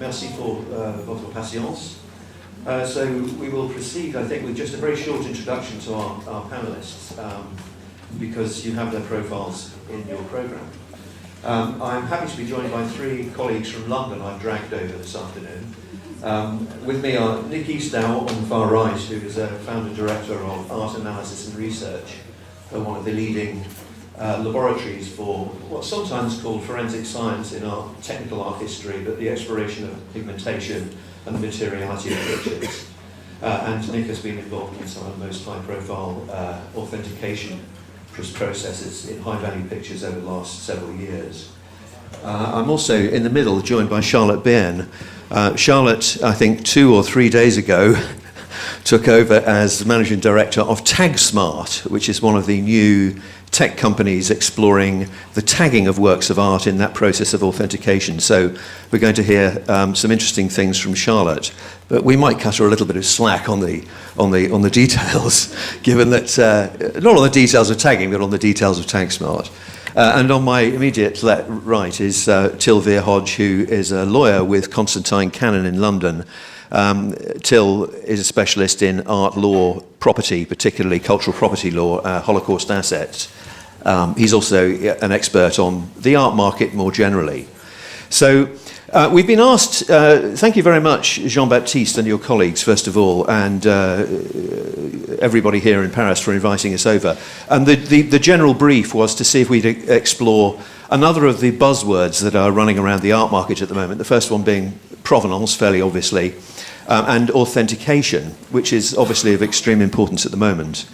merci pour votre patience. So we will proceed, I think, with just a very short introduction to our panelists, because you have their profiles in your programme. I'm happy to be joined by three colleagues from London I've dragged over this afternoon. With me are Nick Eastaugh on the far right, who is a founder director of art analysis and research at one of the leading laboratories for what's sometimes called forensic science in our technical art history, but the exploration of pigmentation and the materiality of pictures. And Nick has been involved in some of the most high-profile authentication processes in high-value pictures over the last several years. I'm also in the middle, joined by Charlotte Byrne. Charlotte, I think 2 or 3 days ago, took over as the managing director of TagSmart, which is one of the new tech companies exploring the tagging of works of art in that process of authentication. So we're going to hear some interesting things from Charlotte, but we might cut her a little bit of slack on the details, given that not on the details of tagging, but on the details of TagSmart. And on my immediate right is Till Vere-Hodge, who is a lawyer with Constantine Cannon in London. Till is a specialist in art law, property, particularly cultural property law, Holocaust assets. He's also an expert on the art market more generally. So we've been asked, thank you very much, Jean-Baptiste and your colleagues, first of all, and everybody here in Paris for inviting us over. And the general brief was to see if we'd explore another of the buzzwords that are running around the art market at the moment, the first one being provenance, fairly obviously, and authentication, which is obviously of extreme importance at the moment.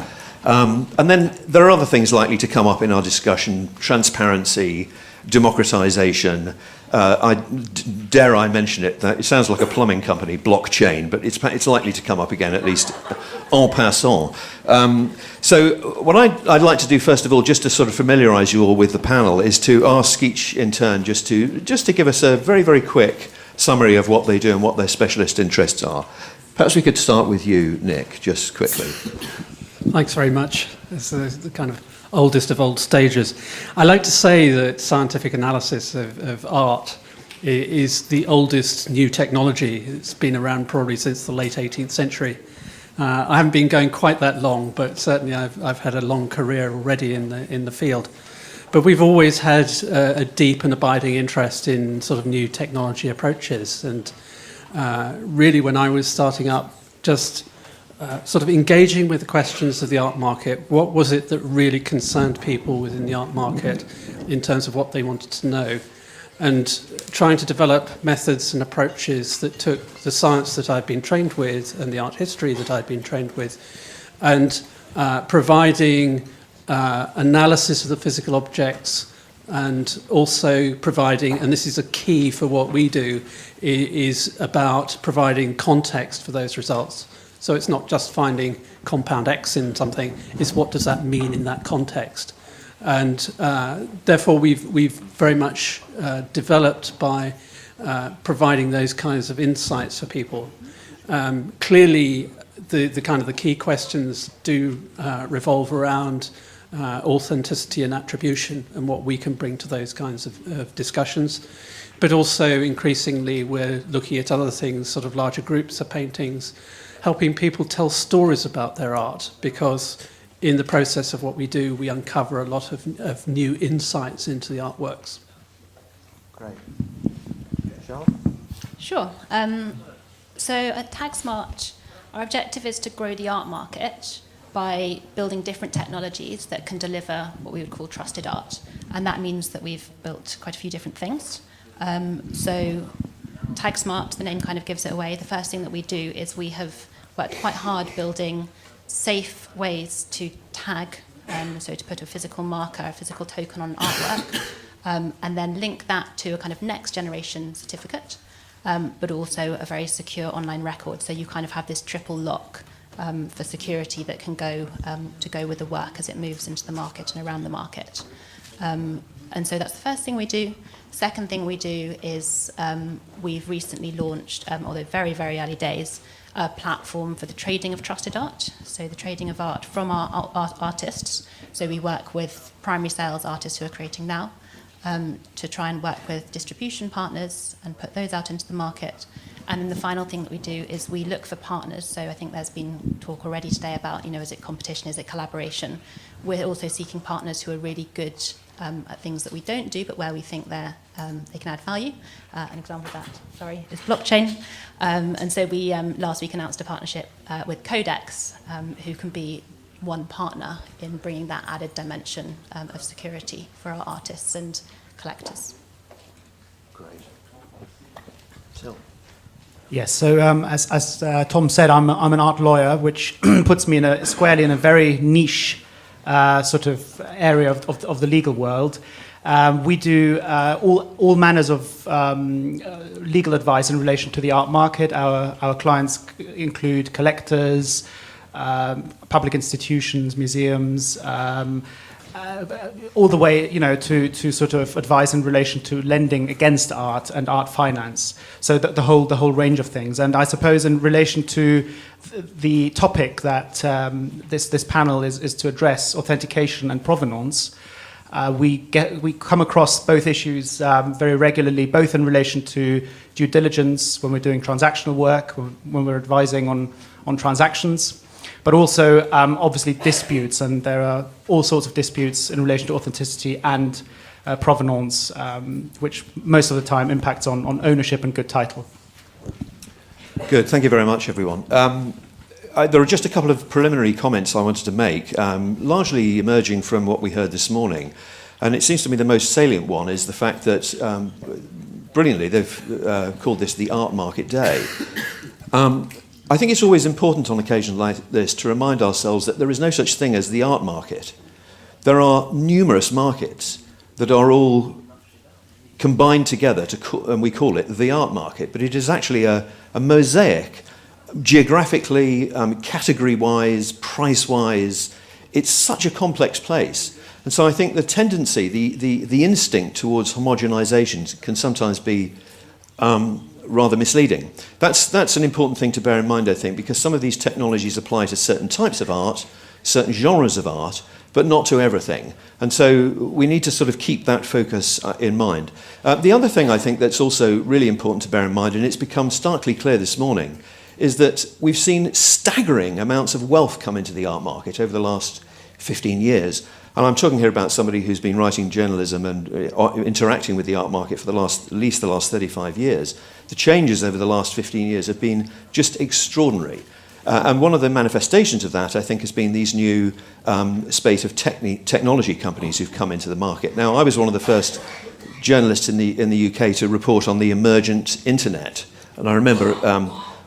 And then there are other things likely to come up in our discussion: transparency, democratization. Dare I mention it? It sounds like a plumbing company, blockchain, but it's likely to come up again, at least en passant. So what I'd like to do, first of all, just to sort of familiarise you all with the panel, is to ask each in turn just to give us a very, very quick summary of what they do and what their specialist interests are. Perhaps we could start with you, Nick, just quickly. Thanks very much. It's the kind of oldest of old stages. I like to say that scientific analysis of art is the oldest new technology. It's been around probably since the late 18th century. I haven't been going quite that long, but certainly I've had a long career already in the field. But we've always had a deep and abiding interest in sort of new technology approaches. And really, when I was starting up, just sort of engaging with the questions of the art market, what was it that really concerned people within the art market in terms of what they wanted to know, and trying to develop methods and approaches that took the science that I'd been trained with and the art history that I'd been trained with, and providing analysis of the physical objects, and also providing, and this is a key for what we do, is about providing context for those results. So it's not just finding compound X in something, it's what does that mean in that context. And therefore we've very much developed by providing those kinds of insights for people. Clearly, the kind of the key questions do revolve around authenticity and attribution and what we can bring to those kinds of discussions. But also increasingly we're looking at other things, sort of larger groups of paintings, helping people tell stories about their art, because in the process of what we do, we uncover a lot of new insights into the artworks. Great. Charlotte? Sure. So at TagSmart, our objective is to grow the art market by building different technologies that can deliver what we would call trusted art. And that means that we've built quite a few different things. So TagSmart, the name kind of gives it away. The first thing that we do is we have worked quite hard building safe ways to tag, so to put a physical marker, a physical token on an artwork, and then link that to a kind of next generation certificate, but also a very secure online record. So you kind of have this triple lock for security that can go to go with the work as it moves into the market and around the market. And so that's the first thing we do. Second thing we do is we've recently launched, although very, very early days, a platform for the trading of trusted art. So the trading of art from our artists. So we work with primary sales artists who are creating now, to try and work with distribution partners and put those out into the market. And then the final thing that we do is we look for partners. So I think there's been talk already today about, is it competition, is it collaboration? We're also seeking partners who are really good at things that we don't do, but where we think they can add value. An example of that, is blockchain. And so we last week announced a partnership with Codex, who can be one partner in bringing that added dimension of security for our artists and collectors. Great. Till. Yes, so as Tom said, I'm an art lawyer, which puts me squarely in a very niche sort of area of the legal world. We do all manners of legal advice in relation to the art market. Our clients include collectors, public institutions, museums, all the way, to sort of advice in relation to lending against art and art finance. So the whole range of things. And I suppose in relation to the topic that this panel is to address, authentication and provenance, we come across both issues very regularly, both in relation to due diligence when we're doing transactional work, when we're advising on transactions, but also obviously disputes, and there are all sorts of disputes in relation to authenticity and provenance, which most of the time impacts on ownership and good title. Good, thank you very much, everyone. There are just a couple of preliminary comments I wanted to make, largely emerging from what we heard this morning. And it seems to me the most salient one is the fact that, brilliantly, they've called this the Art Market Day. I think it's always important on occasions like this to remind ourselves that there is no such thing as the art market. There are numerous markets that are all combined together, and we call it the art market, but it is actually a mosaic, geographically, category-wise, price-wise. It's such a complex place. And so I think the tendency, the instinct towards homogenization can sometimes be rather misleading. That's an important thing to bear in mind, I think, because some of these technologies apply to certain types of art, certain genres of art, but not to everything. And so we need to sort of keep that focus in mind. The other thing I think that's also really important to bear in mind, and it's become starkly clear this morning, is that we've seen staggering amounts of wealth come into the art market over the last 15 years. And I'm talking here about somebody who's been writing journalism and interacting with the art market for at least the last 35 years. The changes over the last 15 years have been just extraordinary. And one of the manifestations of that, I think, has been these new spate of technology companies who've come into the market. Now, I was one of the first journalists in the UK to report on the emergent internet. And I remember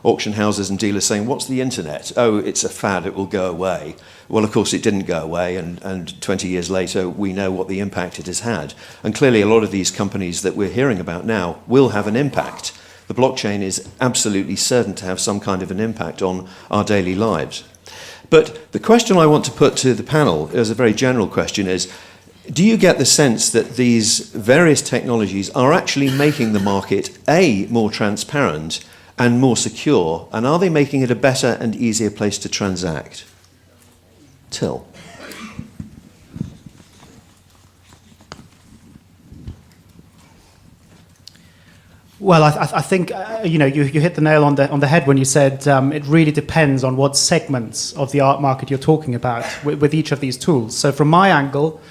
auction houses and dealers saying, what's the internet? Oh, it's a fad, it will go away. Well, of course, it didn't go away, and 20 years later, we know what the impact it has had. And clearly, a lot of these companies that we're hearing about now will have an impact. The blockchain is absolutely certain to have some kind of an impact on our daily lives. But the question I want to put to the panel, as a very general question, is, do you get the sense that these various technologies are actually making the market, A, more transparent and more secure, and are they making it a better and easier place to transact? Till. Well, I think you hit the nail on the head when you said it really depends on what segments of the art market you're talking about with each of these tools. So from my angle,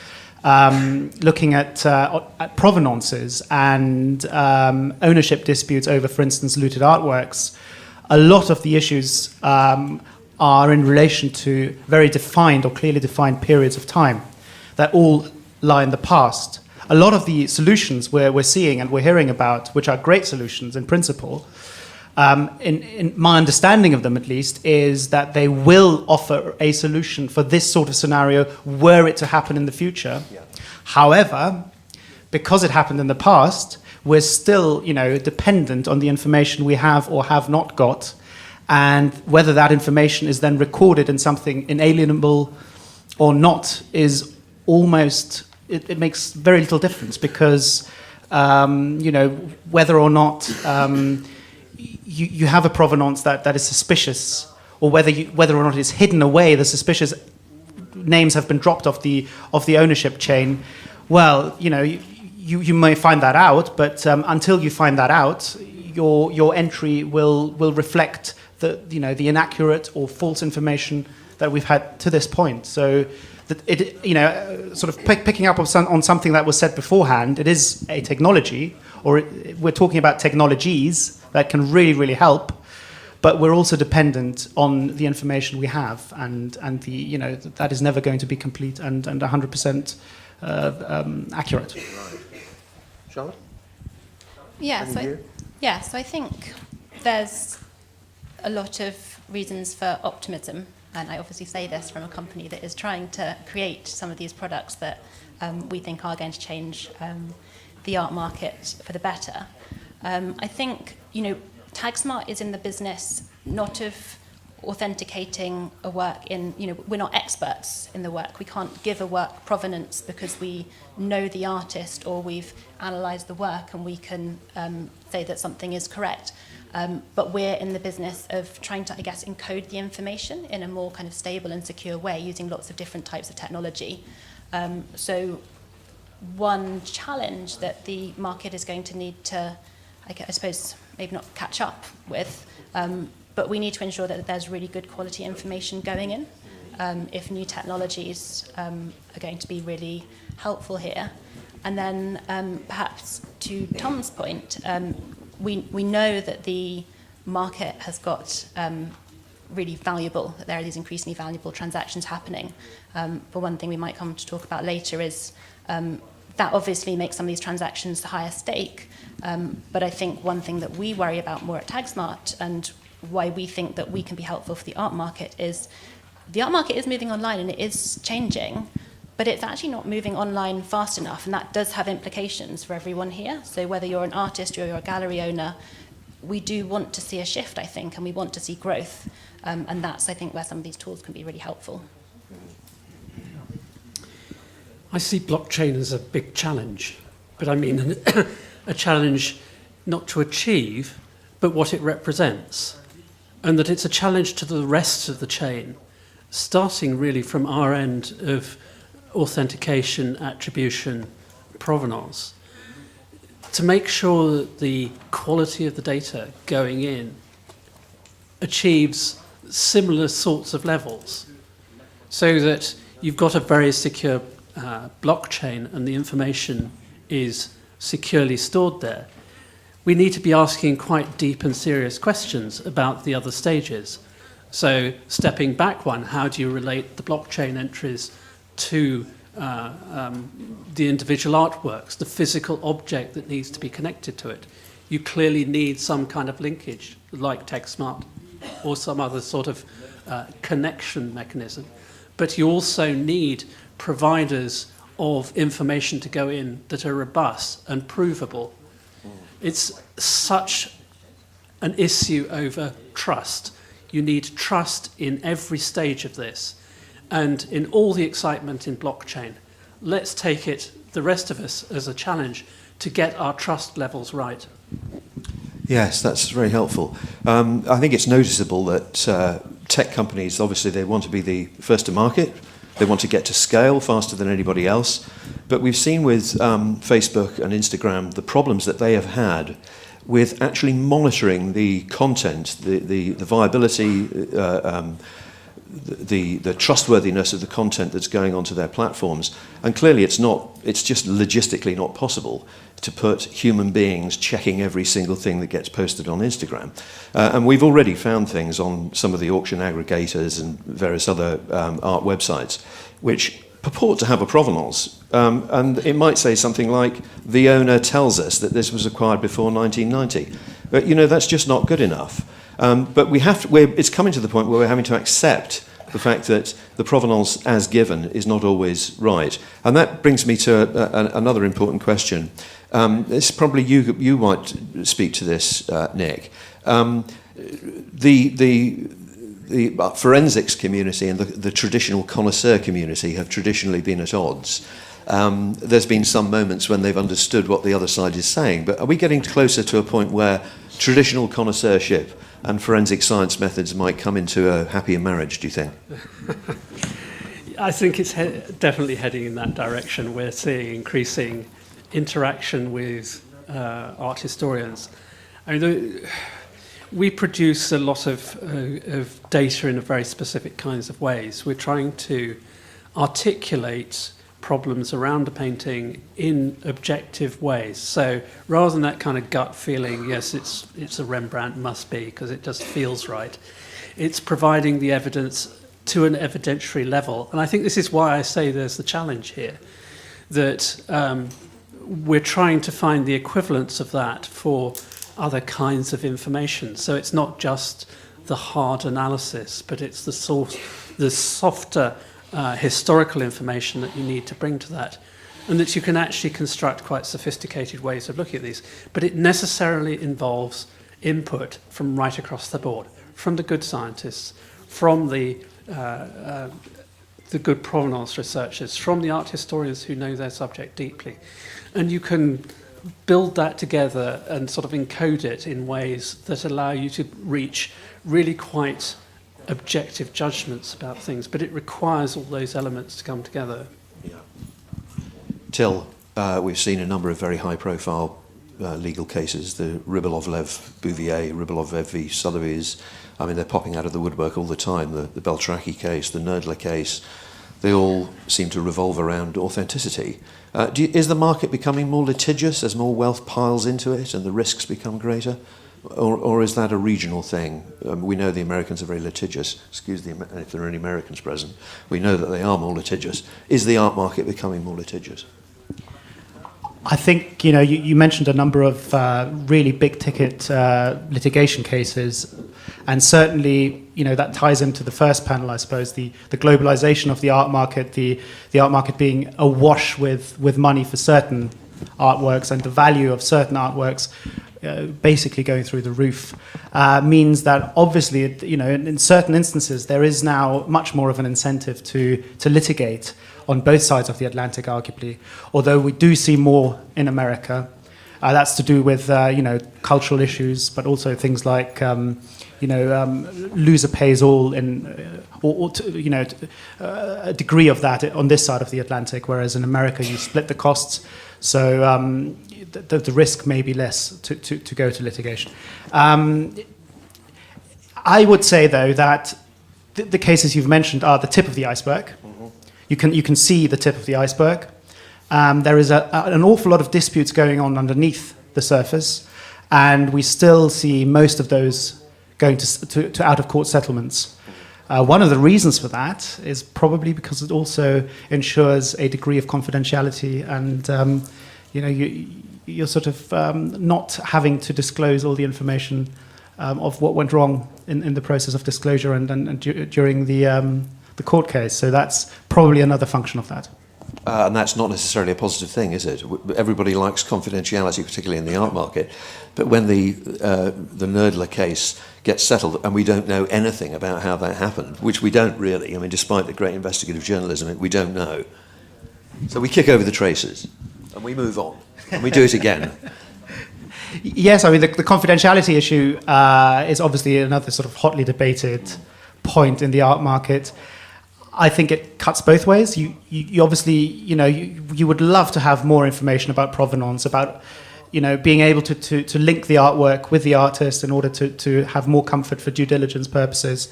looking at provenances and ownership disputes over, for instance, looted artworks, a lot of the issues are in relation to very defined or clearly defined periods of time that all lie in the past. A lot of the solutions we're seeing and we're hearing about, which are great solutions in principle, in my understanding of them at least, is that they will offer a solution for this sort of scenario were it to happen in the future. Yeah. However, because it happened in the past, we're still, dependent on the information we have or have not got, and whether that information is then recorded in something inalienable or not is almost, it makes very little difference, because whether or not you have a provenance that is suspicious, or whether or not it's hidden away, the suspicious names have been dropped off the ownership chain. Well, you may find that out, but until you find that out, your entry will reflect the inaccurate or false information that we've had to this point. So that it, sort of picking up on something that was said beforehand, it is a technology, or we're talking about technologies that can really, really help, but we're also dependent on the information we have, and that is never going to be complete and 100% accurate. Right. Charlotte? So I think there's a lot of reasons for optimism, and I obviously say this from a company that is trying to create some of these products that we think are going to change the art market for the better. I think, TagSmart is in the business not of authenticating a work in, we're not experts in the work. We can't give a work provenance because we know the artist or we've analysed the work and we can say that something is correct. But we're in the business of trying to, encode the information in a more kind of stable and secure way using lots of different types of technology. So one challenge that the market is going to need to, I suppose, maybe not catch up with, but we need to ensure that there's really good quality information going in if new technologies are going to be really helpful here. And then perhaps to Tom's point, we know that the market has got really valuable, that there are these increasingly valuable transactions happening. But one thing we might come to talk about later is that obviously makes some of these transactions higher stake. But I think one thing that we worry about more at TagSmart and why we think that we can be helpful for the art market is the art market is moving online and it is changing, but it's actually not moving online fast enough, and that does have implications for everyone here. So whether you're an artist or you're a gallery owner, we do want to see a shift, I think, and we want to see growth. And that's, I think, where some of these tools can be really helpful. I see blockchain as a big challenge, but I mean a challenge not to achieve, but what it represents. And that it's a challenge to the rest of the chain, starting really from our end of authentication, attribution, provenance, to make sure that the quality of the data going in achieves similar sorts of levels, so that you've got a very secure blockchain and the information is securely stored there. We need to be asking quite deep and serious questions about the other stages. So stepping back one, how do you relate the blockchain entries to the individual artworks, the physical object that needs to be connected to it? You clearly need some kind of linkage, like TagSmart, or some other sort of connection mechanism. But you also need providers of information to go in that are robust and provable. It's such an issue over trust. You need trust in every stage of this. And in all the excitement in blockchain, let's take it, the rest of us, as a challenge to get our trust levels right. Yes, that's very helpful. I think it's noticeable that tech companies, obviously, they want to be the first to market. They want to get to scale faster than anybody else. But we've seen with Facebook and Instagram the problems that they have had with actually monitoring the content, the viability, the trustworthiness of the content that's going onto their platforms. And clearly it's just logistically not possible to put human beings checking every single thing that gets posted on Instagram. And we've already found things on some of the auction aggregators and various other art websites which purport to have a provenance. And it might say something like, the owner tells us that this was acquired before 1990. But, that's just not good enough. But it's coming to the point where we're having to accept the fact that the provenance as given is not always right. And that brings me to another important question. It's probably you might speak to this, Nick. The forensics community and the traditional connoisseur community have traditionally been at odds. There's been some moments when they've understood what the other side is saying, but are we getting closer to a point where traditional connoisseurship and forensic science methods might come into a happier marriage, do you think? I think it's definitely heading in that direction. We're seeing increasing interaction with art historians. I mean, we produce a lot of data in a very specific kinds of ways. We're trying to articulate problems around a painting in objective ways. So rather than that kind of gut feeling, yes, it's a Rembrandt, must be, because it just feels right, it's providing the evidence to an evidentiary level. And I think this is why I say there's the challenge here, that we're trying to find the equivalence of that for other kinds of information. So it's not just the hard analysis, but it's the softer historical information that you need to bring to that, and that you can actually construct quite sophisticated ways of looking at these. But it necessarily involves input from right across the board, from the good scientists, from the good provenance researchers, from the art historians who know their subject deeply. And you can build that together and sort of encode it in ways that allow you to reach really quite objective judgments about things, but it requires all those elements to come together. Yeah. Till, we've seen a number of very high-profile legal cases, the Rybolov-Lev Bouvier, Rybolov-Lev v. Sotheby's. I mean, they're popping out of the woodwork all the time. The Beltraki case, the Knoedler case, they all seem to revolve around authenticity. Is the market becoming more litigious as more wealth piles into it and the risks become greater? Or is that a regional thing? We know the Americans are very litigious. Excuse me if there are any Americans present. We know that they are more litigious. Is the art market becoming more litigious? I think, you mentioned a number of really big-ticket litigation cases, and certainly, that ties into the first panel, I suppose, the globalization of the art market, the art market being awash with money for certain artworks, and the value of certain artworks basically going through the roof, means that obviously, in certain instances, there is now much more of an incentive to litigate on both sides of the Atlantic, arguably. Although we do see more in America, that's to do with cultural issues, but also things like loser pays all, a degree of that on this side of the Atlantic, whereas in America you split the costs. So the risk may be less to go to litigation. I would say, though, that the cases you've mentioned are the tip of the iceberg. Mm-hmm. You can see the tip of the iceberg. There is an awful lot of disputes going on underneath the surface, and we still see most of those going to out-of-court settlements. One of the reasons for that is probably because it also ensures a degree of confidentiality, and you're sort of not having to disclose all the information of what went wrong in the process of disclosure and during the court case. So that's probably another function of that. And that's not necessarily a positive thing, is it? Everybody likes confidentiality, particularly in the art market. But when the Knoedler case gets settled and we don't know anything about how that happened, which we don't really, I mean, despite the great investigative journalism, we don't know. So we kick over the traces and we move on and we do it again. Yes, I mean, the confidentiality issue is obviously another sort of hotly debated point in the art market. I think it cuts both ways. You obviously, you would love to have more information about provenance, about, being able to link the artwork with the artist in order to have more comfort for due diligence purposes.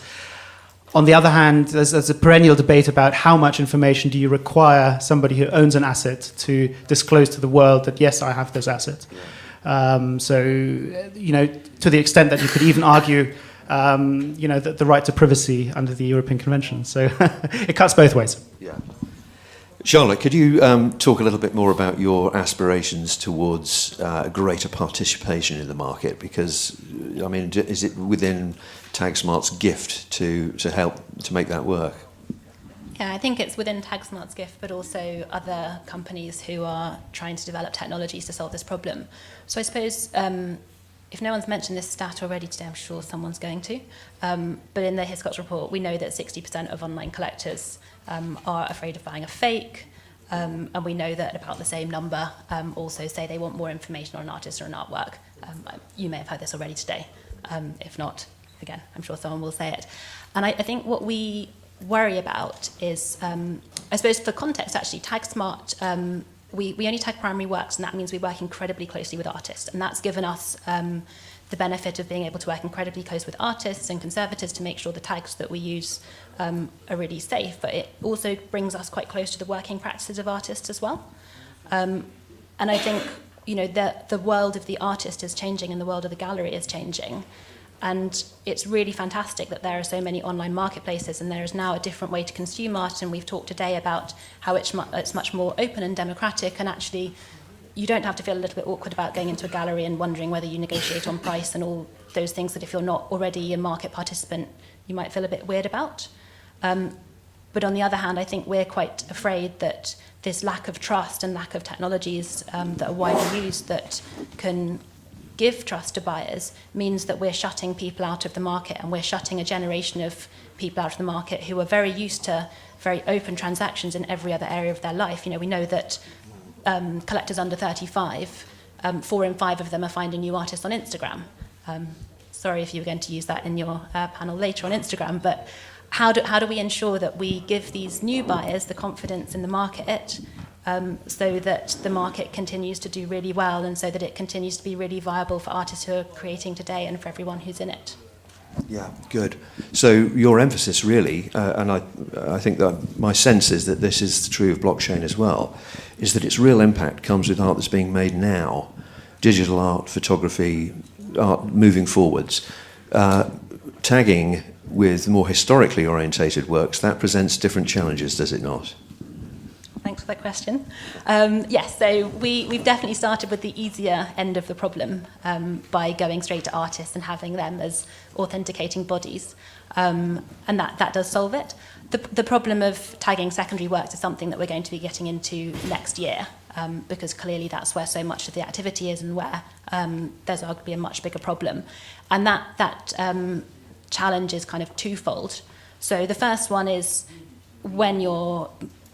On the other hand, there's a perennial debate about how much information do you require somebody who owns an asset to disclose to the world that, yes, I have this asset. To the extent that you could even argue the right to privacy under the European Convention. So it cuts both ways. Yeah. Charlotte, could you talk a little bit more about your aspirations towards greater participation in the market? Because, I mean, is it within TagSmart's gift to help to make that work? Yeah, I think it's within TagSmart's gift, but also other companies who are trying to develop technologies to solve this problem. So I suppose if no one's mentioned this stat already today, I'm sure someone's going to. But in the Hiscox report, we know that 60% of online collectors are afraid of buying a fake. And we know that about the same number also say they want more information on an artist or an artwork. You may have heard this already today. If not, again, I'm sure someone will say it. And I think what we worry about is, I suppose for context actually, TagSmart we only tag primary works, and that means we work incredibly closely with artists, and that's given us the benefit of being able to work incredibly close with artists and conservators to make sure the tags that we use are really safe, but it also brings us quite close to the working practices of artists as well. And I think, you know, the world of the artist is changing and the world of the gallery is changing. And it's really fantastic that there are so many online marketplaces, and there is now a different way to consume art. And we've talked today about how it's much more open and democratic, and actually you don't have to feel a little bit awkward about going into a gallery and wondering whether you negotiate on price and all those things that if you're not already a market participant, you might feel a bit weird about. But on the other hand, I think we're quite afraid that this lack of trust and lack of technologies that are widely used that can give trust to buyers means that we're shutting people out of the market, and we're shutting a generation of people out of the market who are very used to very open transactions in every other area of their life. You know, we know that collectors under 35, 4 in 5 of them are finding new artists on Instagram. Sorry if you were going to use that in your panel later on Instagram, but how do we ensure that we give these new buyers the confidence in the market so that the market continues to do really well, and so that it continues to be really viable for artists who are creating today and for everyone who's in it? Yeah, good. So your emphasis really, and I think that my sense is that this is true of blockchain as well, is that its real impact comes with art that's being made now, digital art, photography, art moving forwards. Tagging with more historically orientated works, that presents different challenges, does it not? Thanks for that question. Yes, so we've definitely started with the easier end of the problem by going straight to artists and having them as authenticating bodies, and that does solve it. The problem of tagging secondary works is something that we're going to be getting into next year, because clearly that's where so much of the activity is, and where there's arguably a much bigger problem. And that challenge is kind of twofold. So the first one is when you're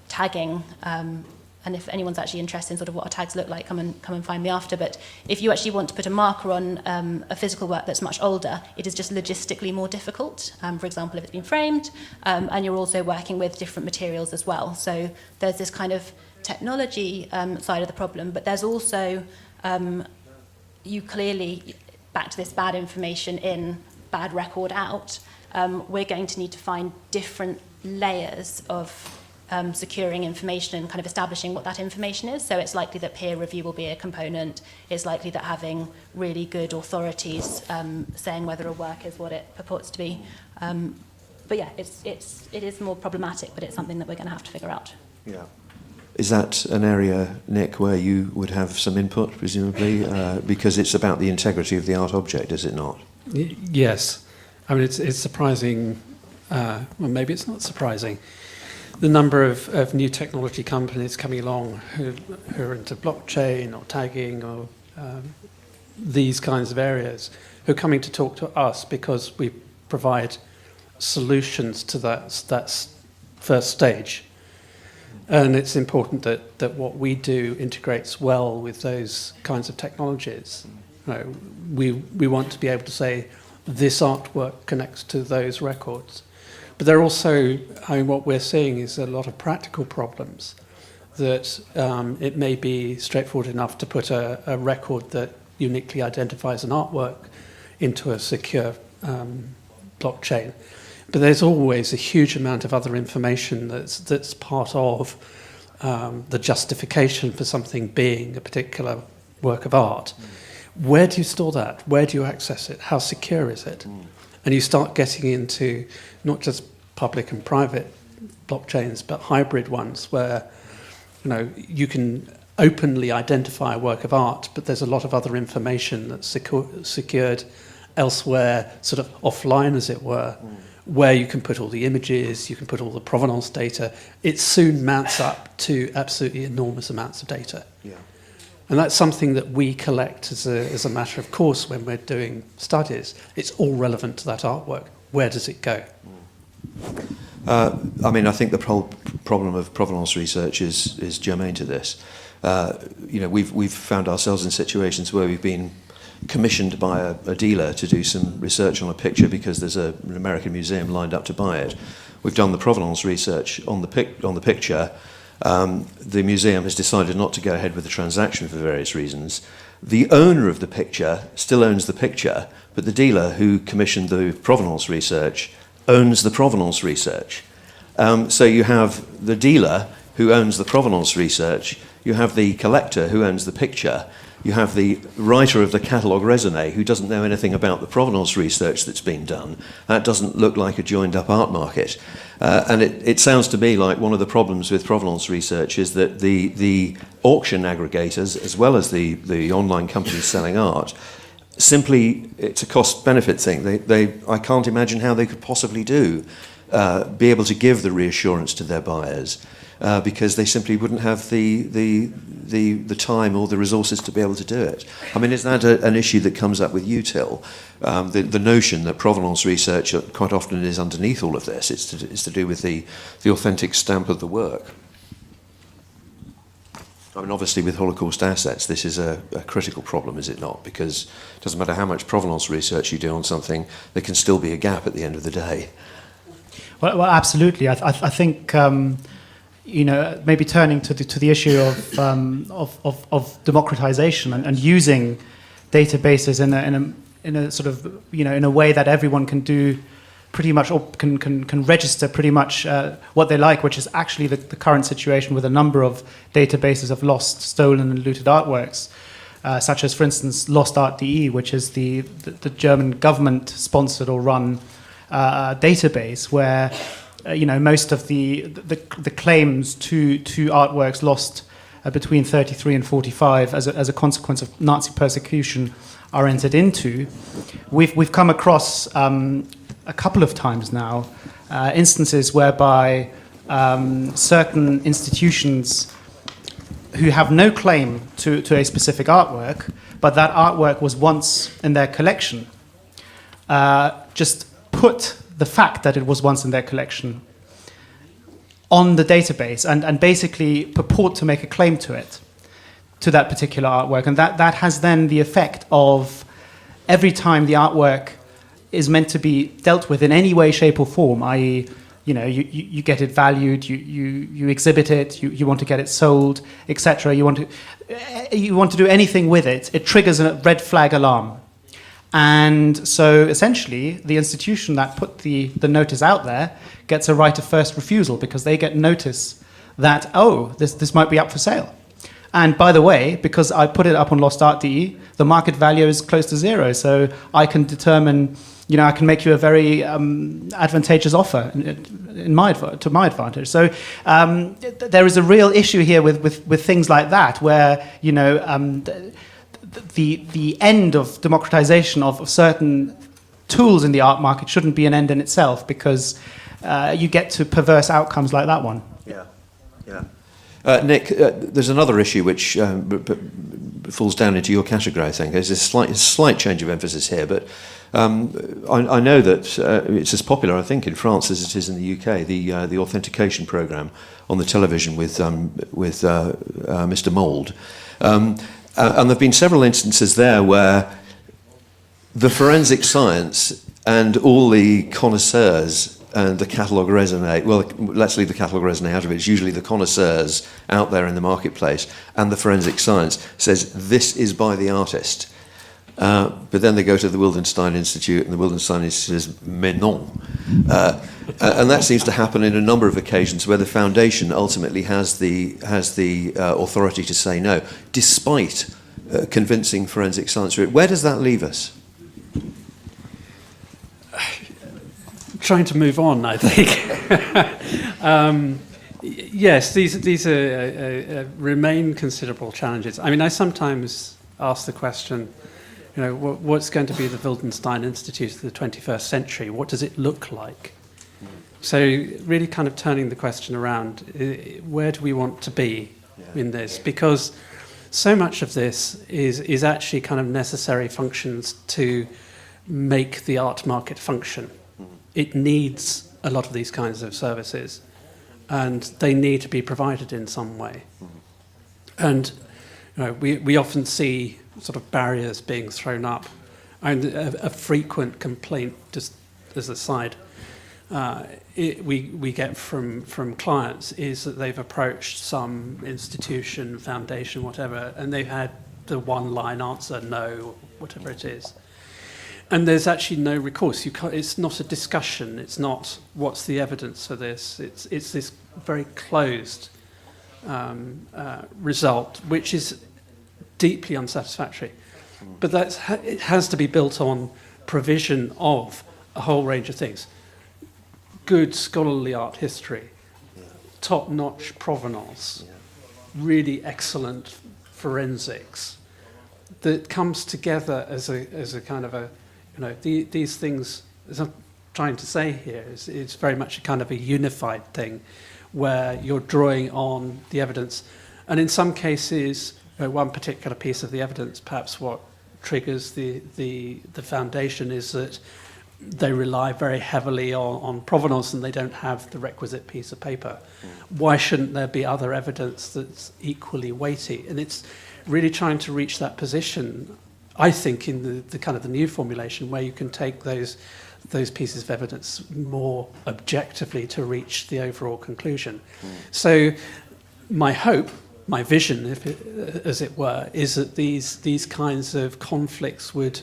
tagging, and if anyone's actually interested in sort of what our tags look like, come and find me after. But if you actually want to put a marker on a physical work that's much older, it is just logistically more difficult. For example, if it's been framed, and you're also working with different materials as well. So there's this kind of technology side of the problem, but there's also, you clearly, back to this bad information in, bad record out, we're going to need to find different layers of securing information and kind of establishing what that information is. So it's likely that peer review will be a component. It's likely that having really good authorities saying whether a work is what it purports to be. But yeah, it is more problematic, but it's something that we're going to have to figure out. Yeah. Is that an area, Nick, where you would have some input, presumably, because it's about the integrity of the art object, is it not? Yes. I mean, it's surprising, well, maybe it's not surprising, the number of new technology companies coming along who are into blockchain or tagging or these kinds of areas, who are coming to talk to us because we provide solutions to that first stage. And it's important that what we do integrates well with those kinds of technologies. You know, we want to be able to say this artwork connects to those records. But there are also, I mean, what we're seeing is a lot of practical problems, that it may be straightforward enough to put a record that uniquely identifies an artwork into a secure blockchain. But there's always a huge amount of other information that's part of the justification for something being a particular work of art. Where do you store that? Where do you access it? How secure is it? And you start getting into not just public and private blockchains, but hybrid ones where, you know, you can openly identify a work of art, but there's a lot of other information that's secured elsewhere, sort of offline, as it were, where you can put all the images, you can put all the provenance data. It soon mounts up to absolutely enormous amounts of data. Yeah. And that's something that we collect as a matter of course when we're doing studies. It's all relevant to that artwork. Where does it go? I mean, I think the whole problem of provenance research is germane to this. You know, we've found ourselves in situations where we've been commissioned by a dealer to do some research on a picture because there's an American museum lined up to buy it. We've done the provenance research on the picture, The museum has decided not to go ahead with the transaction for various reasons. The owner of the picture still owns the picture, but the dealer who commissioned the provenance research owns the provenance research. So you have the dealer who owns the provenance research, you have the collector who owns the picture, you have the writer of the catalogue raisonné who doesn't know anything about the provenance research that's been done. That doesn't look like a joined-up art market. And it sounds to me like one of the problems with provenance research is that the auction aggregators, as well as the online companies selling art, simply, it's a cost-benefit thing. I can't imagine how they could possibly be able to give the reassurance to their buyers, because they simply wouldn't have the time or the resources to be able to do it. I mean, is that an issue that comes up with you, Till? The notion that provenance research quite often is underneath all of this. It's to do with the authentic stamp of the work. I mean, obviously, with Holocaust assets, this is a critical problem, is it not? Because it doesn't matter how much provenance research you do on something, there can still be a gap at the end of the day. Well, absolutely. I think maybe turning to the issue of democratization and using databases in a sort of in a way that everyone can do pretty much, or can register pretty much what they like, which is actually the current situation with a number of databases of lost, stolen, and looted artworks, such as, for instance, Lost.de, which is the German government-sponsored or run database where most of the claims to artworks lost between 33 and 45 as a consequence of Nazi persecution are entered into. We've come across a couple of times now instances whereby certain institutions who have no claim to a specific artwork, but that artwork was once in their collection, just put the fact that it was once in their collection on the database and basically purport to make a claim to it, to that particular artwork. And that has then the effect of every time the artwork is meant to be dealt with in any way, shape or form, i.e., you get it valued, you exhibit it, you want to get it sold, etc. You want to do anything with it, it triggers a red flag alarm. And so essentially, the institution that put the notice out there gets a right of first refusal because they get notice that, this might be up for sale. And by the way, because I put it up on Lost.de, the market value is close to zero. So I can determine, I can make you a very advantageous offer to my advantage. So there is a real issue here with things like that, where, the end of democratization of certain tools in the art market shouldn't be an end in itself, because you get to perverse outcomes like that one. Yeah. Nick, there's another issue which falls down into your category, I think. There's a slight change of emphasis here, but I know that it's as popular, I think, in France as it is in the UK, the authentication programme on the television with Mr. Mould. And there have been several instances there where the forensic science and all the connoisseurs and the catalogue raisonné, well, let's leave the catalogue raisonné out of it, it's usually the connoisseurs out there in the marketplace, and the forensic science says, this is by the artist. But then they go to the Wildenstein Institute, and the Wildenstein Institute says, mais non. And that seems to happen in a number of occasions where the foundation ultimately has the authority to say no, despite convincing forensic science. Where does that leave us? Trying to move on, I think. Yes, these remain considerable challenges. I mean, I sometimes ask the question, what's going to be the Wildenstein Institute of the 21st century? What does it look like? So really kind of turning the question around, where do we want to be in this? Because so much of this is actually kind of necessary functions to make the art market function. It needs a lot of these kinds of services, and they need to be provided in some way. And we often see sort of barriers being thrown up. And a frequent complaint, just as a side, we get from clients is that they've approached some institution, foundation, whatever, and they've had the one-line answer, no, whatever it is. And there's actually no recourse. It's not a discussion. It's not what's the evidence for this. It's this very closed result, which is deeply unsatisfactory. But it has to be built on provision of a whole range of things. Good scholarly art history, top-notch provenance, really excellent forensics that comes together as a kind of a, these things, as I'm trying to say here, it's very much a kind of a unified thing where you're drawing on the evidence. And in some cases, one particular piece of the evidence, perhaps what triggers the foundation is that they rely very heavily on provenance and they don't have the requisite piece of paper. Why shouldn't there be other evidence that's equally weighty? And it's really trying to reach that position, I think, in the kind of the new formulation where you can take those pieces of evidence more objectively to reach the overall conclusion. So my hope, my vision, as it were, is that these kinds of conflicts would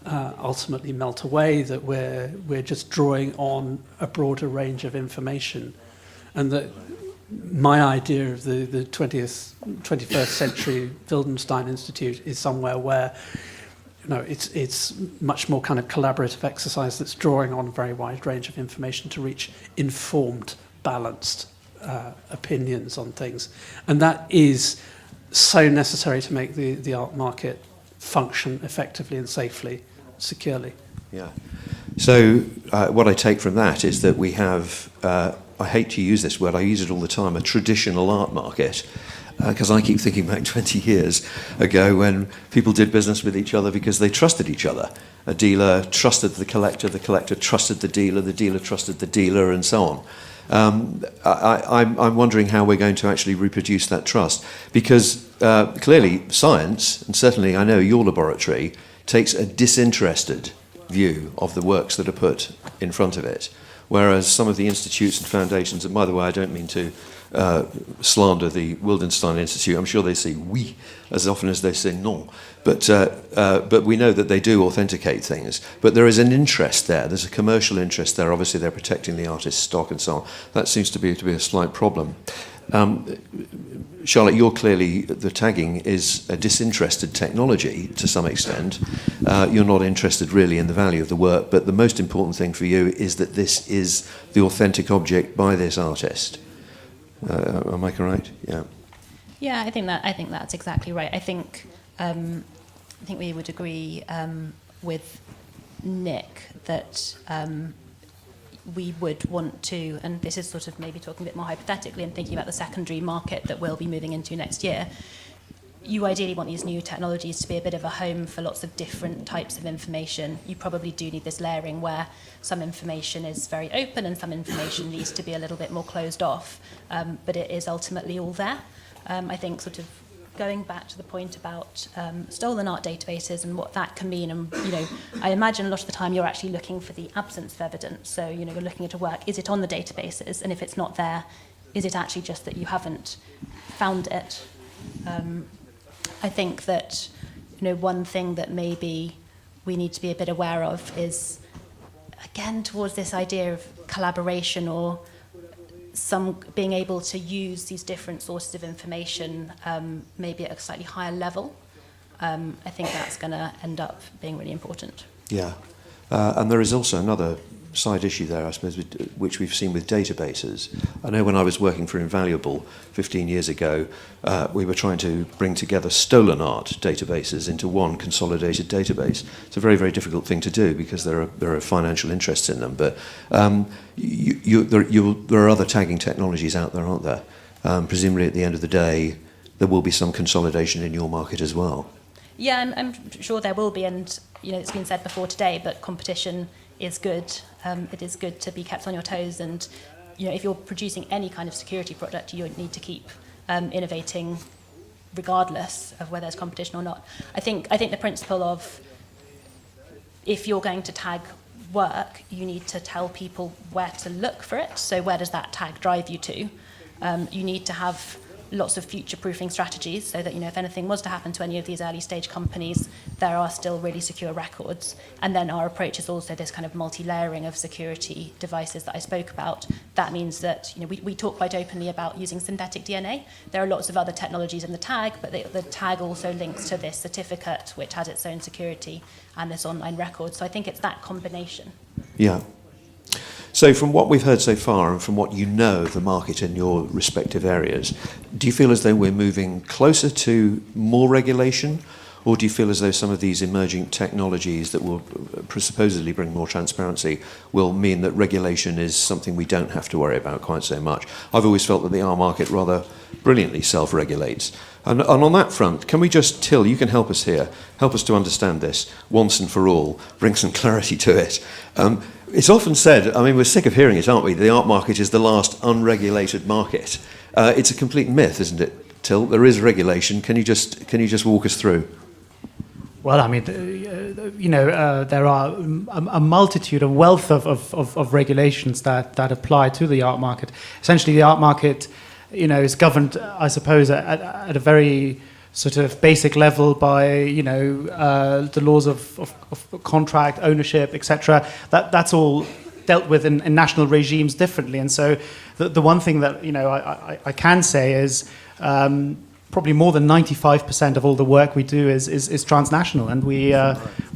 ultimately melt away, that we're just drawing on a broader range of information, and that my idea of the 21st century Wildenstein Institute is somewhere where it's much more kind of collaborative exercise that's drawing on a very wide range of information to reach informed, balanced opinions on things. And that is so necessary to make the art market function effectively and safely, securely. Yeah. So what I take from that is that we have, I hate to use this word, I use it all the time, a traditional art market. Because I keep thinking back 20 years ago when people did business with each other because they trusted each other. A dealer trusted the collector trusted the dealer trusted the dealer, and so on. I'm wondering how we're going to actually reproduce that trust. Because clearly science, and certainly I know your laboratory, takes a disinterested view of the works that are put in front of it. Whereas some of the institutes and foundations, and by the way, I don't mean to slander the Wildenstein Institute. I'm sure they say oui as often as they say non. But we know that they do authenticate things. But there is an interest there. There's a commercial interest there. Obviously, they're protecting the artist's stock and so on. That seems to be a slight problem. Charlotte, you're clearly, the tagging is a disinterested technology to some extent. You're not interested really in the value of the work, but the most important thing for you is that this is the authentic object by this artist. Am I correct? Yeah. Yeah, I think that's exactly right. I think we would agree with Nick that we would want to, and this is sort of maybe talking a bit more hypothetically and thinking about the secondary market that we'll be moving into next year. You ideally want these new technologies to be a bit of a home for lots of different types of information. You probably do need this layering where some information is very open and some information needs to be a little bit more closed off, but it is ultimately all there. I think sort of going back to the point about stolen art databases and what that can mean, and I imagine a lot of the time you're actually looking for the absence of evidence. So you're looking at a work, is it on the databases? And if it's not there, is it actually just that you haven't found it? I think that one thing that maybe we need to be a bit aware of is, again, towards this idea of collaboration or some being able to use these different sources of information maybe at a slightly higher level. I think that's going to end up being really important. Yeah, and there is also another side issue there, I suppose, which we've seen with databases. I know when I was working for Invaluable 15 years ago, we were trying to bring together stolen art databases into one consolidated database. It's a very, very difficult thing to do because there are financial interests in them. But there are other tagging technologies out there, aren't there? Presumably at the end of the day, there will be some consolidation in your market as well. Yeah, I'm sure there will be, and it's been said before today, but competition is good. It is good to be kept on your toes, and if you're producing any kind of security product, you need to keep innovating, regardless of whether there's competition or not. I think the principle of if you're going to tag work, you need to tell people where to look for it. So where does that tag drive you to? You need to have lots of future-proofing strategies so that, if anything was to happen to any of these early-stage companies, there are still really secure records. And then our approach is also this kind of multi-layering of security devices that I spoke about. That means that, we talk quite openly about using synthetic DNA. There are lots of other technologies in the tag, but the tag also links to this certificate, which has its own security, and this online record. So I think it's that combination. Yeah. So from what we've heard so far and from what you know of the market in your respective areas, do you feel as though we're moving closer to more regulation, or do you feel as though some of these emerging technologies that will supposedly bring more transparency will mean that regulation is something we don't have to worry about quite so much? I've always felt that the R market rather brilliantly self-regulates. And on that front, can we just, Till, you can help us here, help us to understand this once and for all, bring some clarity to it. It's often said, we're sick of hearing it, aren't we? The art market is the last unregulated market. It's a complete myth, isn't it, Till? There is regulation. Can you just walk us through? Well, there are a multitude, a wealth of regulations that apply to the art market. Essentially, the art market, is governed, I suppose, at a very sort of basic level by the laws of contract ownership, etc. That's all dealt with in national regimes differently. And so the one thing that I can say is probably more than 95% of all the work we do is transnational, and we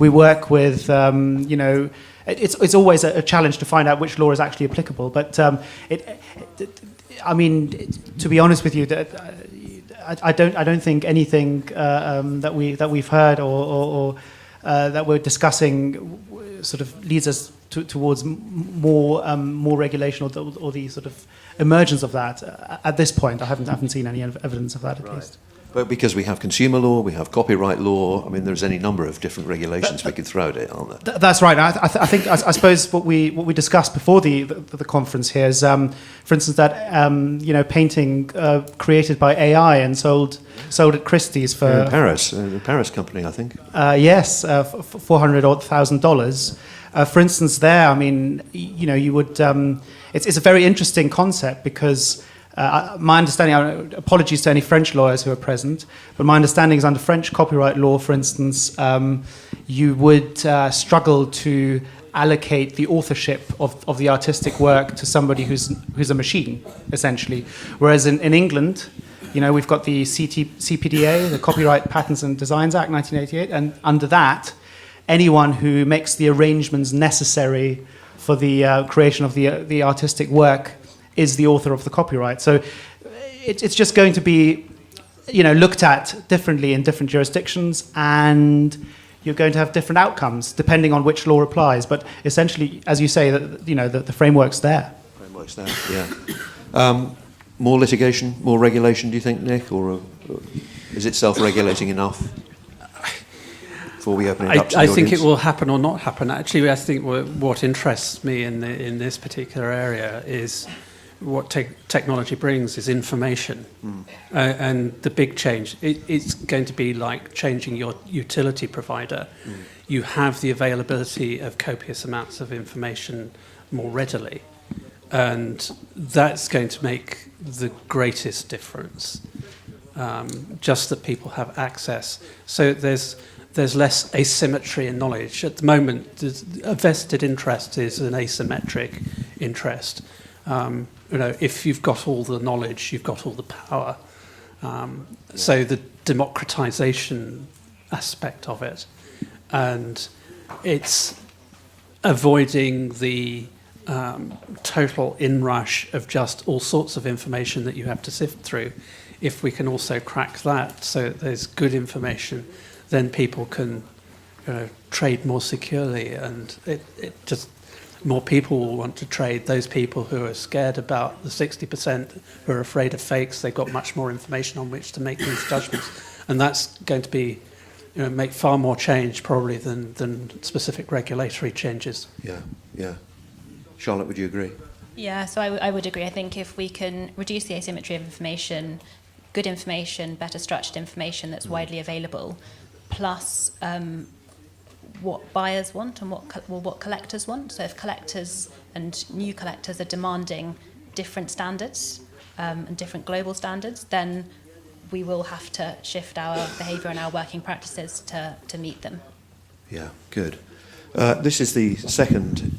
work with it's always a challenge to find out which law is actually applicable. But to be honest with you, I don't think anything that we've heard or that we're discussing sort of leads us towards more regulation or the sort of emergence of that at this point. I haven't seen any evidence of that at least. But because we have consumer law, we have copyright law. There's any number of different regulations we could throw at it, aren't there? That's right. I suppose what we discussed before the conference here is, for instance, that painting created by AI and sold at Christie's for in Paris, the Paris company, I think. Yes, $400,000. For instance, there, you would. It's a very interesting concept because. My understanding, apologies to any French lawyers who are present, but my understanding is under French copyright law, for instance, you would struggle to allocate the authorship of the artistic work to somebody who's a machine, essentially. Whereas in England, we've got the CPDA, the Copyright Patents and Designs Act, 1988, and under that, anyone who makes the arrangements necessary for the creation of the artistic work is the author of the copyright. So it's just going to be, looked at differently in different jurisdictions, and you're going to have different outcomes depending on which law applies. But essentially, as you say, the framework's there. Framework's there, yeah. More litigation, more regulation, do you think, Nick, or is it self-regulating enough? Before we open it up to the I think audience? it will happen or not happen. Actually, I think what interests me in this particular area is what technology brings is information. And the big change, it's going to be like changing your utility provider. You have the availability of copious amounts of information more readily, and that's going to make the greatest difference. Just that people have access. So there's less asymmetry in knowledge. At the moment, a vested interest is an asymmetric interest. If you've got all the knowledge, you've got all the power. So the democratization aspect of it, and it's avoiding the total inrush of just all sorts of information that you have to sift through. If we can also crack that so that there's good information, then people can trade more securely, and it just more people will want to trade. Those people who are scared about the 60% who are afraid of fakes, they've got much more information on which to make these judgments, and that's going to be make far more change probably than specific regulatory changes. Yeah. Charlotte, would you agree? Yeah, so I would agree. I think if we can reduce the asymmetry of information, good information, better structured information that's widely available, plus what buyers want and what collectors want. So if collectors and new collectors are demanding different standards and different global standards, then we will have to shift our behaviour and our working practices to meet them. Yeah, good. This is the second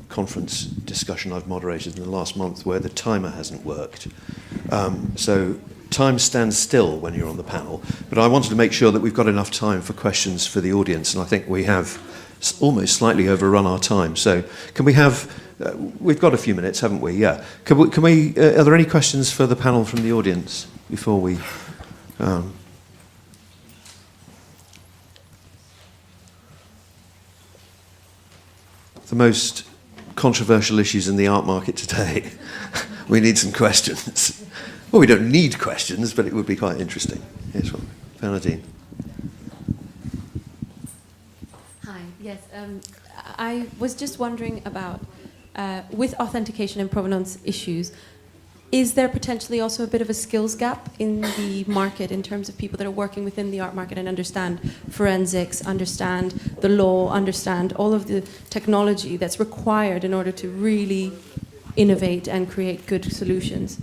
conference discussion I've moderated in the last month where the timer hasn't worked. So time stands still when you're on the panel, but I wanted to make sure that we've got enough time for questions for the audience, and I think we have almost slightly overrun our time. So can we have, we've got a few minutes, haven't we? Yeah. Can we are there any questions for the panel from the audience before we... the most controversial issues in the art market today. We need some questions. Well, we don't need questions, but it would be quite interesting. Here's one. Bernadine. Hi, yes. I was just wondering about, with authentication and provenance issues, is there potentially also a bit of a skills gap in the market in terms of people that are working within the art market and understand forensics, understand the law, understand all of the technology that's required in order to really innovate and create good solutions?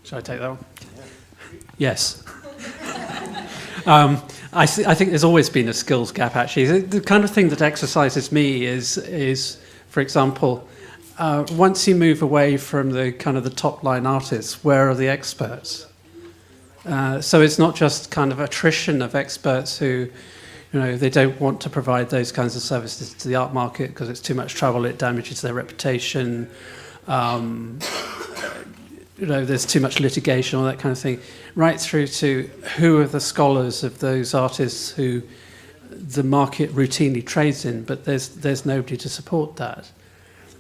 Shall I take that one? Yes. I think there's always been a skills gap, actually. The kind of thing that exercises me is, for example, once you move away from the kind of the top line artists, where are the experts? So it's not just kind of attrition of experts who, they don't want to provide those kinds of services to the art market because it's too much trouble, it damages their reputation, there's too much litigation, all that kind of thing, right through to who are the scholars of those artists who the market routinely trades in, but there's nobody to support that.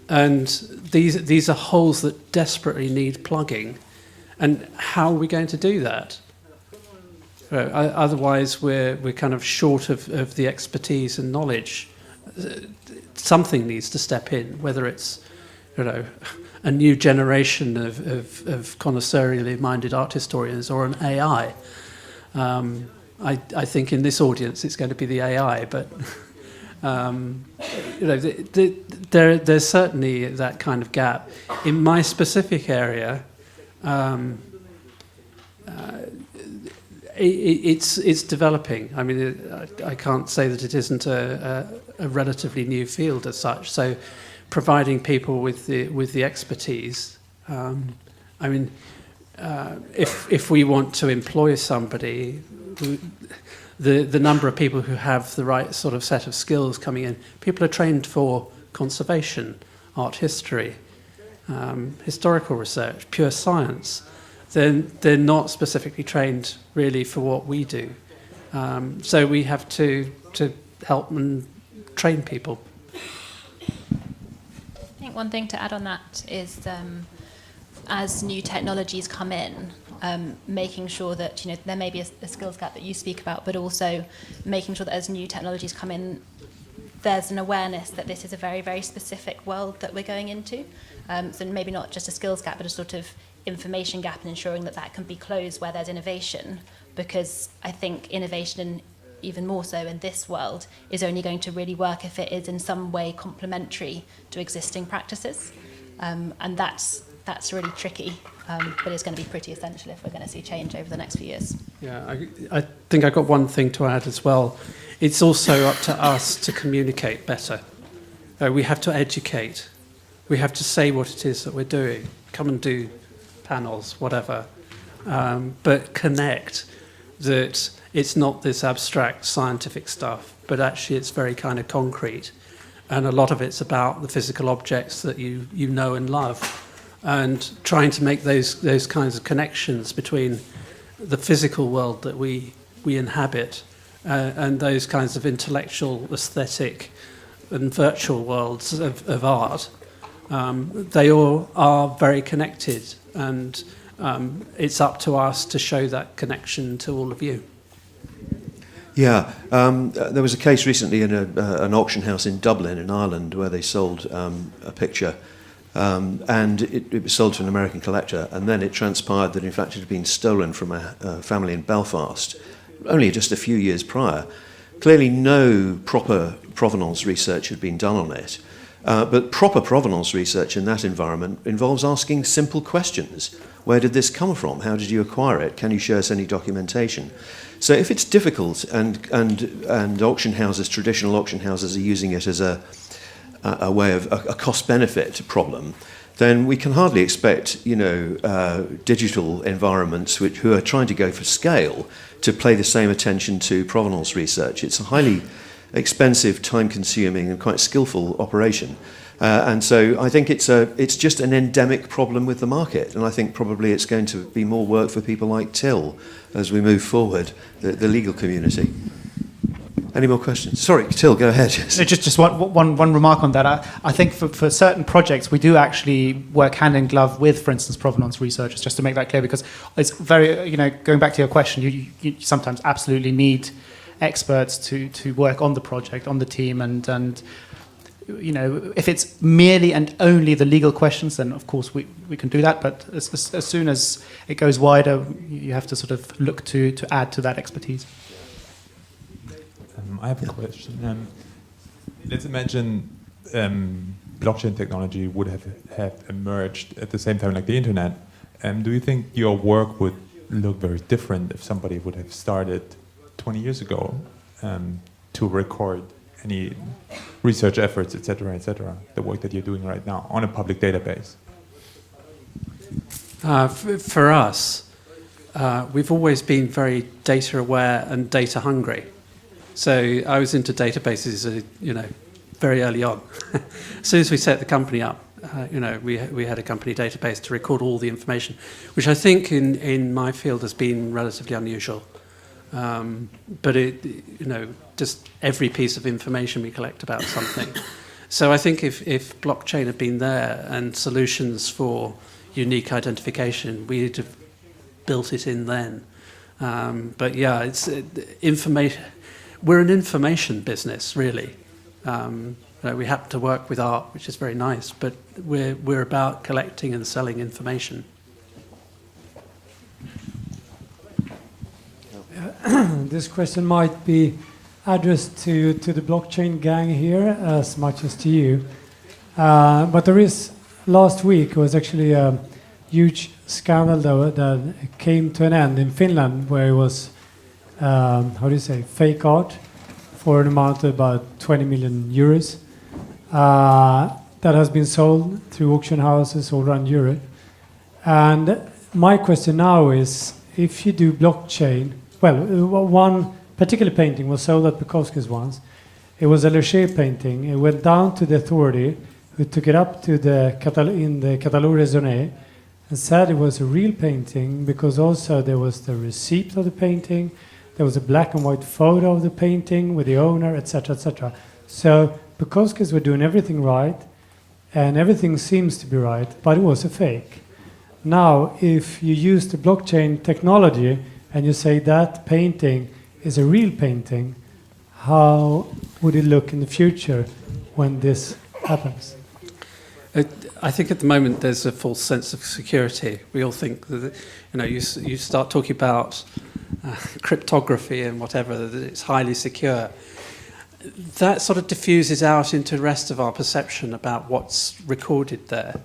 And these are holes that desperately need plugging. And how are we going to do that? Otherwise, we're kind of short of the expertise and knowledge. Something needs to step in, whether it's a new generation of connoisseurly minded art historians or an AI. I think in this audience it's going to be the AI, but there's certainly that kind of gap. In my specific area, it's developing. I mean, I can't say that it isn't a relatively new field as such. So, providing people with the expertise. If we want to employ somebody, the number of people who have the right sort of set of skills coming in, people are trained for conservation, art history, historical research, pure science. They're not specifically trained really for what we do. So we have to help and train people. I think one thing to add on that is as new technologies come in, making sure that there may be a skills gap that you speak about, but also making sure that as new technologies come in, there's an awareness that this is a very, very specific world that we're going into. So maybe not just a skills gap, but a sort of information gap, and ensuring that can be closed where there's innovation. Because I think innovation, even more so in this world, is only going to really work if it is in some way complementary to existing practices. And that's really tricky, but it's going to be pretty essential if we're going to see change over the next few years. Yeah, I think I've got one thing to add as well. It's also up to us to communicate better. We have to educate. We have to say what it is that we're doing. Come and do panels, whatever. But connect that it's not this abstract scientific stuff, but actually it's very kind of concrete. And a lot of it's about the physical objects that you know and love. And trying to make those kinds of connections between the physical world that we inhabit and those kinds of intellectual, aesthetic and virtual worlds of art. They all are very connected, and it's up to us to show that connection to all of you. Yeah, there was a case recently in an auction house in Dublin in Ireland where they sold a picture. And it was sold to an American collector, and then it transpired that in fact it had been stolen from a family in Belfast only just a few years prior. Clearly no proper provenance research had been done on it. But proper provenance research in that environment involves asking simple questions. Where did this come from? How did you acquire it? Can you show us any documentation? So if it's difficult and auction houses, traditional auction houses are using it as a way of a cost-benefit problem, then we can hardly expect, digital environments who are trying to go for scale to pay the same attention to provenance research. It's a highly expensive, time-consuming, and quite skillful operation. And so I think it's just an endemic problem with the market, and I think probably it's going to be more work for people like Till as we move forward, the legal community. Any more questions? Sorry, Till, go ahead. Just one remark on that. I think for certain projects, we do actually work hand in glove with, for instance, provenance researchers, just to make that clear, because it's very, going back to your question, you sometimes absolutely need experts to work on the project, on the team, and if it's merely and only the legal questions, then of course we can do that, but as soon as it goes wider, you have to sort of look to add to that expertise. I have a question. Let's imagine blockchain technology would have emerged at the same time like the internet. Do you think your work would look very different if somebody would have started 20 years ago to record any research efforts, etc., the work that you're doing right now on a public database? For us, we've always been very data aware and data hungry. So I was into databases, very early on. As soon as we set the company up, we had a company database to record all the information, which I think in my field has been relatively unusual. But just every piece of information we collect about something. So I think if blockchain had been there and solutions for unique identification, we'd have built it in then. But yeah, it's information. We're an information business, really. We happen to work with art, which is very nice, but we're about collecting and selling information. This question might be addressed to the blockchain gang here as much as to you. But last week was actually a huge scandal that came to an end in Finland, where it was, fake art for an amount of about 20 million euros that has been sold through auction houses all around Europe. And my question now is, if you do blockchain, one particular painting was sold at Bukowski's once. It was a Leger painting. It went down to the authority, who took it up to the Catalogue raisonné, and said it was a real painting, because also there was the receipt of the painting, there was a black and white photo of the painting with the owner, etc., etc. So Bukowski's were doing everything right, and everything seems to be right, but it was a fake. Now, if you use the blockchain technology and you say that painting is a real painting, how would it look in the future when this happens? I think at the moment there's a false sense of security. We all think that, you start talking about cryptography and whatever, that it's highly secure. That sort of diffuses out into the rest of our perception about what's recorded there.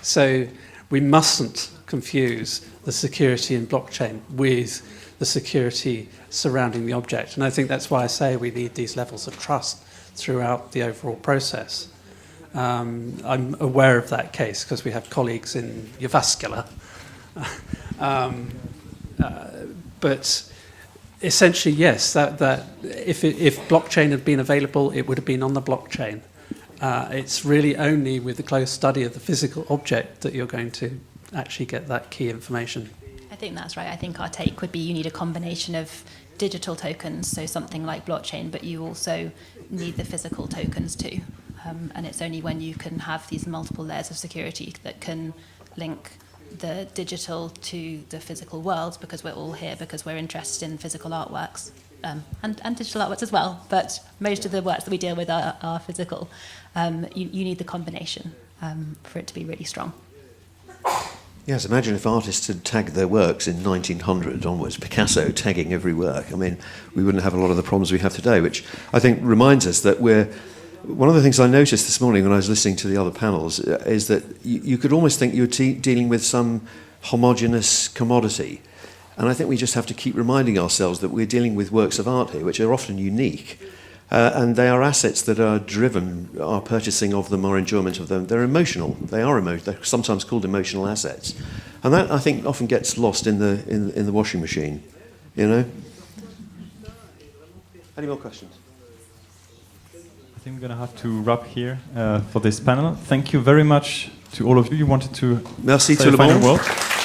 So we mustn't confuse the security in blockchain with the security surrounding the object. And I think that's why I say we need these levels of trust throughout the overall process. I'm aware of that case because we have colleagues in Jyväskylä. But essentially, yes, that if blockchain had been available, it would have been on the blockchain. It's really only with the close study of the physical object that you're going to actually get that key information. I think that's right. I think our take would be you need a combination of digital tokens, so something like blockchain, but you also need the physical tokens too. And it's only when you can have these multiple layers of security that can link the digital to the physical world, because we're all here because we're interested in physical artworks and digital artworks as well, but most of the works that we deal with are physical. You need the combination for it to be really strong. Yes, imagine if artists had tagged their works in 1900 onwards, Picasso tagging every work. I mean, we wouldn't have a lot of the problems we have today, which I think reminds us that one of the things I noticed this morning when I was listening to the other panels is that you could almost think you were dealing with some homogeneous commodity. And I think we just have to keep reminding ourselves that we're dealing with works of art here, which are often unique. And they are assets that are driven, our purchasing of them, our enjoyment of them. They're emotional. They're sometimes called emotional assets. And that, I think, often gets lost in the washing machine, you know? Any more questions? I think we're going to have to wrap here for this panel. Thank you very much to all of you. You wanted to Merci say tout a le final monde. word?